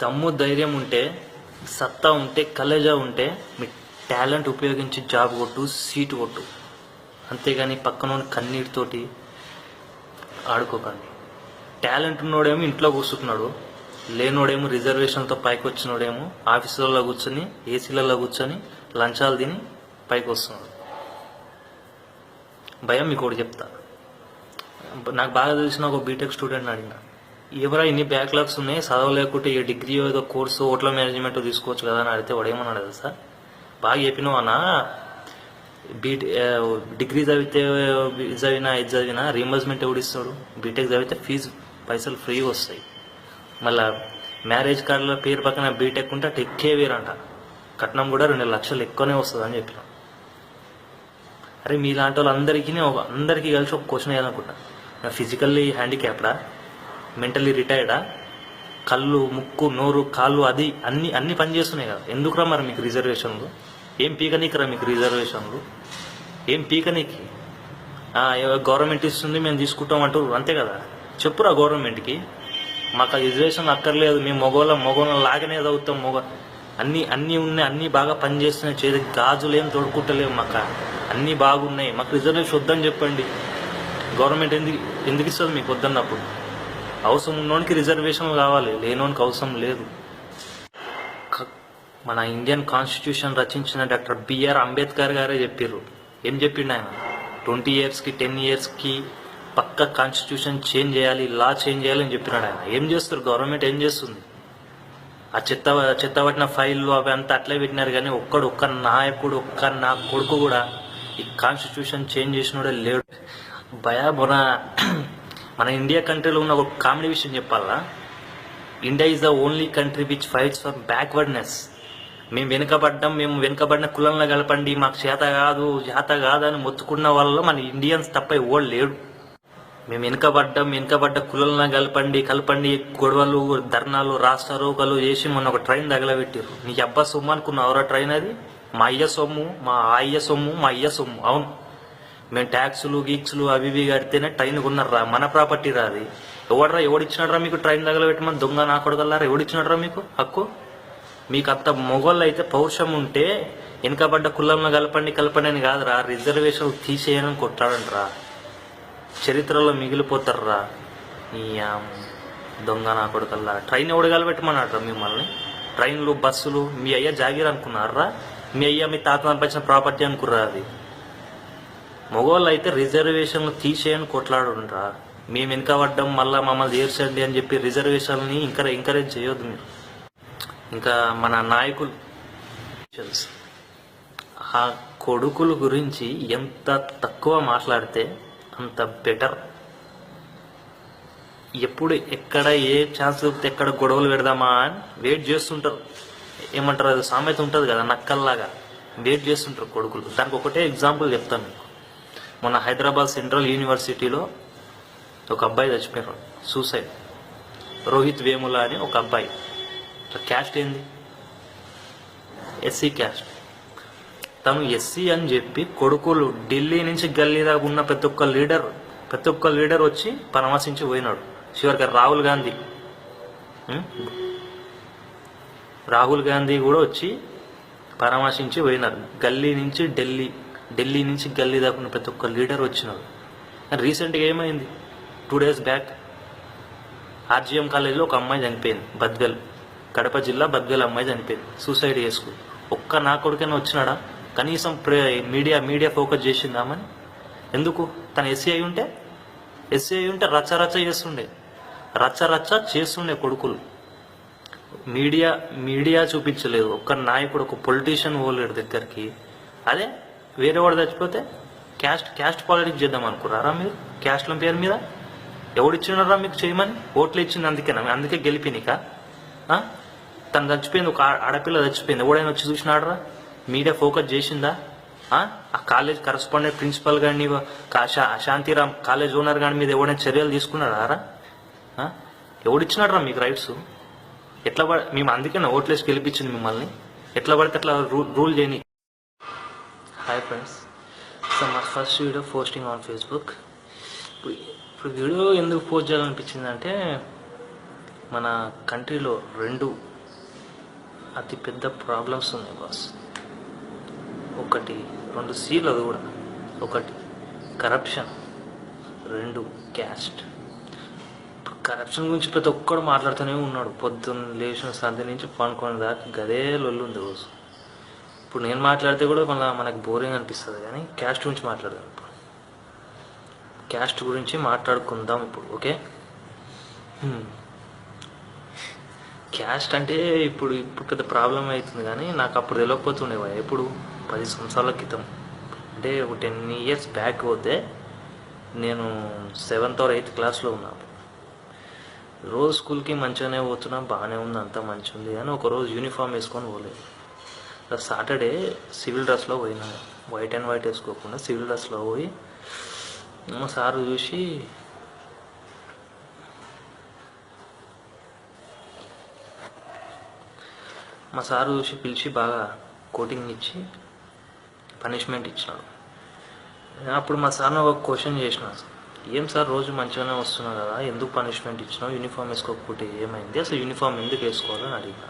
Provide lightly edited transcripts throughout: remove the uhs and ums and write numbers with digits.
దమ్ము ధైర్యం ఉంటే, సత్తా ఉంటే, కలేజా ఉంటే మీ టాలెంట్ ఉపయోగించి జాబ్ కొట్టు, సీటు కొట్టు. అంతేగాని పక్కన కన్నీటితోటి ఆడుకోకండి. టాలెంట్ ఉన్నోడేమో ఇంట్లో కూర్చుంటున్నాడు, లేనోడేమో రిజర్వేషన్తో పైకి వచ్చినోడేమో ఆఫీసులలో కూర్చొని ఏసీలలో కూర్చొని లంచాలు తిని పైకి వస్తున్నాడు. భయం మీకు ఒకటి చెప్తా. నాకు బాగా తెలిసిన ఒక బీటెక్ స్టూడెంట్ అడిగిన, ఎవరా ఇన్ని బ్యాక్లాగ్స్ ఉన్నాయి, చదవలేకుంటే ఏ డిగ్రీ ఏదో కోర్సు హోటల్ మేనేజ్మెంట్ తీసుకోవచ్చు కదా అని అడిగితే వాడు ఏమన్నాడు తెలుసా, బాగా చెప్పినావు అన్న, డిగ్రీ చదివినా ఇది చదివినా రీఎంబర్స్మెంట్ ఎవడిస్తాడు, బీటెక్ చదివితే ఫీజు పైసలు ఫ్రీగా వస్తాయి, మళ్ళీ మ్యారేజ్ కార్డులో పేరు పక్కన బీటెక్ ఉంటే అటు ఎక్కే వేరంట, కట్నం కూడా 2 లక్షలు ఎక్కువనే వస్తుంది అని చెప్పిన. అరే మీలాంటి వాళ్ళు అందరికీ కలిసి ఒక క్వశ్చన్ వేయాలనుకుంటా, ఫిజికల్లీ హ్యాండిక్యాప్డా, మెంటల్లీ రిటైర్డా, కళ్ళు ముక్కు నోరు కాళ్ళు అది అన్ని పని చేస్తున్నాయి కదా, ఎందుకురా మరి మీకు రిజర్వేషన్లు? ఏం పీకనీకిరా మీకు రిజర్వేషన్లు? ఏం పీకనీకి? గవర్నమెంట్ ఇస్తుంది మేము తీసుకుంటాం అంటారు, అంతే కదా. చెప్పురా గవర్నమెంట్కి, మాకు ఆ రిజర్వేషన్ అక్కర్లేదు, మేము మగోళ్ళం లాగానే చదువుతాం, అన్నీ ఉన్నాయి, అన్నీ బాగా పనిచేస్తున్నాయి, చేతికి గాజులు ఏం తోడుకుంటలేము, మాకు అన్నీ బాగున్నాయి, మాకు రిజర్వేషన్ వద్దని చెప్పండి. గవర్నమెంట్ ఎందుకు ఇస్తుంది మీకు వద్దన్నప్పుడు? అవసరం ఉన్నోనికి రిజర్వేషన్ కావాలి, లేనోనికి అవసరం లేదు. మన ఇండియన్ కాన్స్టిట్యూషన్ రచించిన డాక్టర్ బిఆర్ అంబేద్కర్ గారే చెప్పారు. ఏం చెప్పిండు ఆయన? 20 yearsకి 10 yearsకి పక్క కాన్స్టిట్యూషన్ చేంజ్ చేయాలి, లా చేంజ్ చేయాలి అని చెప్పినాడు ఆయన. ఏం చేస్తారు? గవర్నమెంట్ ఏం చేస్తుంది? ఆ చెత్త పట్టిన ఫైళ్ళు అవి అంతా అట్లే పెట్టినారు, కానీ ఒక్క నాయకుడు నా కొడుకు కూడా ఈ కాన్స్టిట్యూషన్ చేంజ్ చేసినోడే లేడు. మన ఇండియా కంట్రీలో ఉన్న ఒక కామెడీ విషయం చెప్పాలా, India is the only country which fights for backwardness. మేము వెనుకబడిన కులంలో కలపండి, మాకు చేత కాదు అని మొత్తుకున్న వాళ్ళలో మన ఇండియన్స్ తప్ప ఎవడు లేడు. మేము వెనుకబడ్డ కులంలో కలపండి గొడవలు ధర్నాలు రాస్తారోకలు చేసి మొన్న ఒక ట్రైన్ తగలబెట్టారు. నీకు అబ్బా సొమ్ము అనుకున్నావురా ట్రైన్? అది మా అయ్య సొమ్ము. అవును, మేము ట్యాక్సులు గీక్సులు అవి కడితేనే ట్రైన్ కొన్నారా, మన ప్రాపర్టీ రా అది. ఎవడిచ్చినాడ్రా మీకు ట్రైన్ తగలబెట్టమని? దొంగ నా కొడగలరా, ఎవడిచ్చినాడ్రా మీకు హక్కు? మీకు అంత మొగోళ్ళు అయితే పౌరుషం ఉంటే వెనుకబడ్డ కులంలో కలపండి అని కాదురా, రిజర్వేషన్ తీసేయని కొట్టాడంటరా, చరిత్రలో మిగిలిపోతారా. ఈ దొంగ నా కొడుకల్లా ట్రైన్ ఎవడు కలబెట్టమన్నాడ్రా మిమ్మల్ని? ట్రైన్లు బస్సులు మీ అయ్యా జాగీర్ అనుకున్నారా? మీ అయ్యా మీ తాత పంపించిన ప్రాపర్టీ అనుకుర్రా అది? మగవాళ్ళు అయితే రిజర్వేషన్లు తీసేయని కొట్లాడుండ్రా. మేము వెనుకబడ్డం మళ్ళీ మమ్మల్ని చేర్చండి అని చెప్పి రిజర్వేషన్ని ఎంకరేజ్ చేయొద్దు మీరు. ఇంకా మన నాయకులు ఆ కొడుకుల గురించి ఎంత తక్కువ మాట్లాడితే అంత బెటర్. ఎప్పుడు ఎక్కడ ఏ ఛాన్స్ దొరికితే ఎక్కడ గొడవలు పెడదామా అని వెయిట్ చేస్తుంటారు. ఏమంటారు, అది సామెత ఉంటుంది కదా, నక్కల్లాగా వెయిట్ చేస్తుంటారు కొడుకులు. దానికి ఒకటే ఎగ్జాంపుల్ చెప్తాను మీకు. మొన్న హైదరాబాద్ సెంట్రల్ యూనివర్సిటీలో ఒక అబ్బాయి చచ్చిపోయారు, సూసైడ్. రోహిత్ వేముల అని ఒక అబ్బాయి. క్యాస్ట్ ఏంది? SC caste. తను ఎస్సీ అని చెప్పి కొడుకులు ఢిల్లీ నుంచి గల్లీ దాకా ఉన్న ప్రతి ఒక్క లీడర్ వచ్చి పరామర్శించి పోయినాడు. చివరికి రాహుల్ గాంధీ కూడా వచ్చి పరామర్శించి పోయినారు. ఢిల్లీ నుంచి గల్లీ దాకా ఉన్న ప్రతి ఒక్క లీడర్ వచ్చినాడు. రీసెంట్గా ఏమైంది? 2 days బ్యాక్ ఆర్జీఎం కాలేజీలో ఒక అమ్మాయి చనిపోయింది. కడప జిల్లా బద్వేల్ అమ్మాయి చనిపోయింది, సూసైడ్ చేసుకుని. ఒక్క నా కొడుకైనా వచ్చినాడా? కనీసం మీడియా ఫోకస్ చేసిందామని? ఎందుకు? తను ఎస్సీ అయి ఉంటే రచ్చ చేస్తుండే కొడుకులు. మీడియా చూపించలేదు, ఒక్క నాయకుడు ఒక పొలిటీషియన్ పోలేడు దగ్గరికి. అదే వేరే వాడు చచ్చిపోతే క్యాస్ట్ పాలిటిక్స్ చేద్దాం అనుకున్నారా మీరు? క్యాస్ట్ల పేరు మీద ఎవడిచ్చినారా మీకు చేయమని? ఓట్లు ఇచ్చింది అందుకే గెలిపినిక? తను చచ్చిపోయింది, ఒక ఆడపిల్ల చచ్చిపోయింది, ఎవడైనా వచ్చి చూసినాడరా? మీడియా ఫోకస్ చేసిందా? ఆ కాలేజ్ కరస్పాండెంట్ ప్రిన్సిపల్ కానీ శాంతిరామ్ కాలేజ్ ఓనర్ కానీ మీద ఎవడైనా చర్యలు తీసుకున్నారా? ఎవడిచ్చినాడరా మీకు రైట్స్? మేము అందుకే ఓట్లేసి గెలిపించింది మిమ్మల్ని. ఎట్లా పడితే అట్లా రూల్ చేయని. హాయ్ ఫ్రెండ్స్, సో మా first video posting on Facebook. ఇప్పుడు వీడియో ఎందుకు పోస్ట్ చేయాలనిపించింది అంటే, మన కంట్రీలో రెండు అతిపెద్ద ప్రాబ్లమ్స్ ఉన్నాయి బాస్. ఒకటి 2 Cలు, అది కూడా ఒకటి కరప్షన్, 2 క్యాస్ట్. కరప్షన్ గురించి ప్రతి ఒక్కడు మాట్లాడుతూనే ఉన్నాడు, పొద్దున్న లేచిన సంధి నుంచి పనుకొని దాకా గదే లొల్లు ఉంది రోజు. ఇప్పుడు నేను మాట్లాడితే కూడా మళ్ళీ మనకు బోరింగ్ అనిపిస్తుంది, కానీ క్యాస్ట్ గురించి మాట్లాడదాం. ఇప్పుడు క్యాస్ట్ గురించి మాట్లాడుకుందాం ఇప్పుడు, ఓకే? క్యాస్ట్ అంటే ఇప్పుడు పెద్ద ప్రాబ్లం అవుతుంది, కానీ నాకు అప్పుడు తెలియకపోతుండేవా. ఎప్పుడు 10 సంవత్సరాల క్రితం, అంటే ఒక 10 years బ్యాక్ పోతే నేను 7th or 8th క్లాస్లో ఉన్నాను. రోజు స్కూల్కి మంచిగానే పోతున్నా, బాగానే ఉంది, అంతా మంచిగా ఉంది. కానీ ఒకరోజు యూనిఫామ్ వేసుకొని పోలేదు. సాటర్డే సివిల్ డ్రెస్లో పోయినా, వైట్ అండ్ వైట్ వేసుకోకుండా సివిల్ డ్రెస్లో పోయి మా సారు చూసి పిలిచి బాగా కోటింగ్ ఇచ్చి పనిష్మెంట్ ఇచ్చినాడు. అప్పుడు మా సార్ని ఒక క్వశ్చన్ చేసిన, ఏం సార్ రోజు మంచిగానే వస్తున్నావు కదా, ఎందుకు పనిష్మెంట్ ఇచ్చినావు, యూనిఫామ్ వేసుకోకపోతే ఏమైంది, అసలు యూనిఫామ్ ఎందుకు వేసుకోవాలని అడిగినా.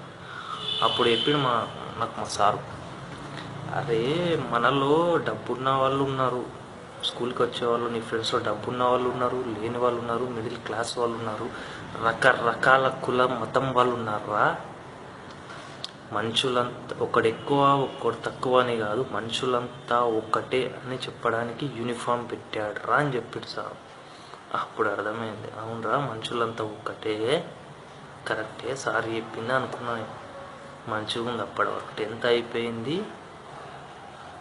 అప్పుడు చెప్పిన నాకు మా సారు, అరే మనలో డబ్బున్న వాళ్ళు ఉన్నారు, స్కూల్కి వచ్చేవాళ్ళు, నీ ఫ్రెండ్స్లో డబ్బున్న వాళ్ళు ఉన్నారు, లేని వాళ్ళు ఉన్నారు, మిడిల్ క్లాస్ వాళ్ళు ఉన్నారు, రకరకాల కుల మతం వాళ్ళు ఉన్నారా. మనుషులంతా ఒకడు ఎక్కువ ఒకడు తక్కువ అని కాదు, మనుషులంతా ఒక్కటే అని చెప్పడానికి యూనిఫామ్ పెట్టాడురా అని చెప్పాడు సార్. అప్పుడు అర్థమైంది, అవునరా మనుషులంతా ఒక్కటే, కరెక్టే సార్ చెప్పింది అనుకున్నాను. మంచిగా ఉంది. అప్పటి వరకు 10th అయిపోయింది.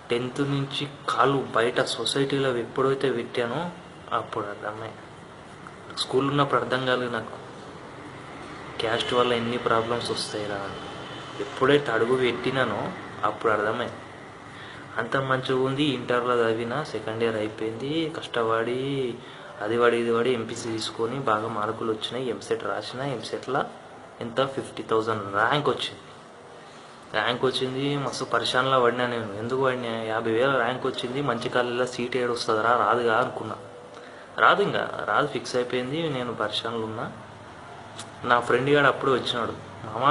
10th నుంచి కాలు బయట సొసైటీలో ఎప్పుడైతే పెట్టానో అప్పుడు అర్థమై, స్కూల్ ఉన్నప్పుడు అర్థం కాలేదు నాకు క్యాస్ట్ వల్ల ఎన్ని ప్రాబ్లమ్స్ వస్తాయిరా అని. ఎప్పుడైతే అడుగు పెట్టినానో అప్పుడు అర్థమైంది. అంత మంచిగా ఉంది. ఇంటర్లో చదివిన, 2nd year అయిపోయింది, కష్టపడి అది వాడి ఇది వాడి ఎంపీసీ తీసుకొని బాగా మార్కులు వచ్చినాయి. ఎంసెట్ రాసిన, ఎంసెట్లో ఎంత 50,000 ర్యాంక్ వచ్చింది. మస్తు పరిశానలో పడినా నేను. ఎందుకు పడినా, 50,000 ర్యాంక్ వచ్చింది, మంచి కాలేజీలో సీట్ ఏడు వస్తుందిరా, రాదుగా అనుకున్నా. రాదు ఫిక్స్ అయిపోయింది. నేను పరిశానలు ఉన్నా. నా ఫ్రెండ్ గాడు అప్పుడు వచ్చినాడు, మామ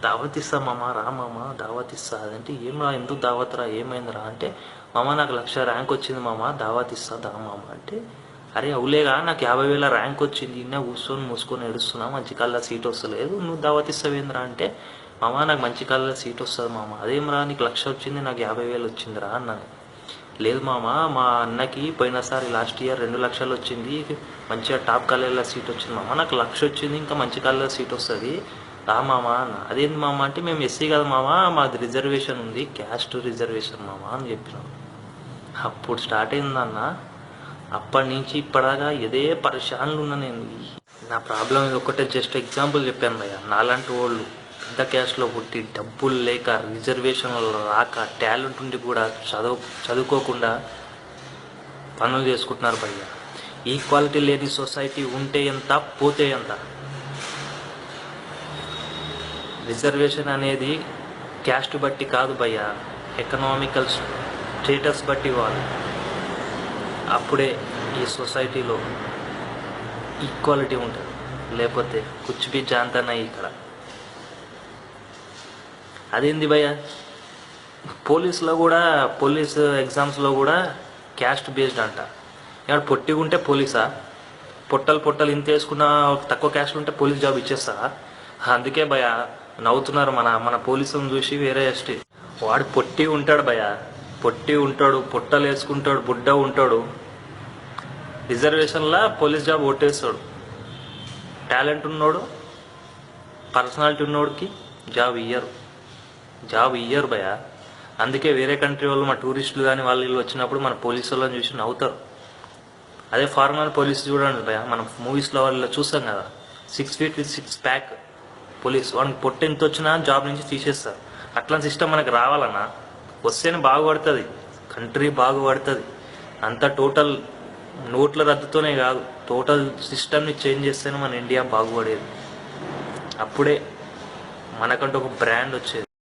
దావత్ ఇస్తా మామ, రా మామ దావత్ ఇస్తా. అదంటే ఏం రా, ఎందుకు దావత్ రా, ఏమైందిరా అంటే, మామ నాకు 1,00,000 ర్యాంక్ వచ్చింది మామ, దావత్ ఇస్తా దా మామ అంటే, అరే అవులేగా నాకు 50,000 ర్యాంక్ వచ్చింది, ఇన్న కూర్చొని మూసుకొని ఏడుస్తున్నా, మంచి కాలేజీలో సీట్ వస్తలేదు, నువ్వు దావత్ ఇస్తావేంద్రా అంటే, మామ నాకు మంచి కాలేజీలో సీట్ వస్తుంది మామ. అదేం రా నీకు 1,00,000 వచ్చింది, నాకు 50,000 వచ్చిందిరా అన్నాను. లేదు మామ, మా అన్నకి పోయినసారి లాస్ట్ ఇయర్ 2 లక్షలు వచ్చింది, మంచిగా టాప్ కాలేజీలో సీట్ వచ్చింది మామ, నాకు 1,00,000 వచ్చింది, ఇంకా మంచి కాలేజీలో సీట్ వస్తుంది రా మామ అన్న. అదేంటి మామ అంటే, మేము ఎస్సీ కదా మామ, మాది రిజర్వేషన్ ఉంది, క్యాస్ట్ రిజర్వేషన్ మామ అని చెప్పినాం. అప్పుడు స్టార్ట్ అయిందన్న. అప్పటి నుంచి ఇప్పటిదాకా ఇదే పరిశానలు ఉన్నా నేను. నా ప్రాబ్లం ఇది ఒకటే, జస్ట్ ఎగ్జాంపుల్ చెప్పాను భయ్య. నాలాంటి వాళ్ళు పెద్ద క్యాస్ట్లో పుట్టి, డబ్బులు లేక, రిజర్వేషన్లు రాక, టాలెంట్ ఉండి కూడా చదువుకోకుండా పనులు చేసుకుంటున్నారు భయ్య. ఈక్వాలిటీ లేని సొసైటీ ఉంటే ఎంత, పోతే ఎంత. రిజర్వేషన్ అనేది క్యాస్ట్ బట్టి కాదు భయ్య, ఎకనామికల్ స్టేటస్ బట్టి వాళ్ళు. అప్పుడే ఈ సొసైటీలో ఈక్వాలిటీ ఉంటుంది, లేకపోతే కుచ్ బి జాంతా నహీ ఇక్కడ. అదేంది భయ్య, పోలీస్ ఎగ్జామ్స్లో కూడా క్యాస్ట్ బేస్డ్ అంట. ఇక్కడ పొట్టిగా ఉంటే పోలీసా, పొట్టలు ఇంత వేసుకున్న తక్కువ క్యాస్ట్ ఉంటే పోలీస్ జాబ్ ఇచ్చేస్తారా? అందుకే భయ్య నవ్వుతున్నారు మన పోలీసులను చూసి. వేరే ఎస్టీ వాడు పొట్టి ఉంటాడు భయ్య, పొట్టలు వేసుకుంటాడు, బుడ్డ ఉంటాడు, రిజర్వేషన్లో పోలీస్ జాబ్ కొట్టేస్తాడు. టాలెంట్ ఉన్నోడు, పర్సనాలిటీ ఉన్నోడికి జాబ్ ఇయ్యరు భయ్య. అందుకే వేరే కంట్రీ వాళ్ళు, మా టూరిస్టులు కానీ వాళ్ళు వచ్చినప్పుడు మన పోలీసు వాళ్ళని చూసి నవ్వుతారు. అదే ఫారెన్ పోలీసు చూడండి భయ్య, మనం మూవీస్లో వాళ్ళు చూస్తాం కదా, 6 feet with 6 pack పోలీస్. వాడికి పొట్ట ఎంత వచ్చినా జాబ్ నుంచి తీసేస్తారు. అట్లాంటి సిస్టమ్ మనకు రావాలన్నా, వస్తేనే బాగుపడుతుంది, కంట్రీ బాగుపడుతుంది. అంతా టోటల్ నోట్ల రద్దుతోనే కాదు, టోటల్ సిస్టమ్ని చేంజ్ చేస్తేనే మన ఇండియా బాగుపడేది. అప్పుడే మనకంటూ ఒక బ్రాండ్ వచ్చేది.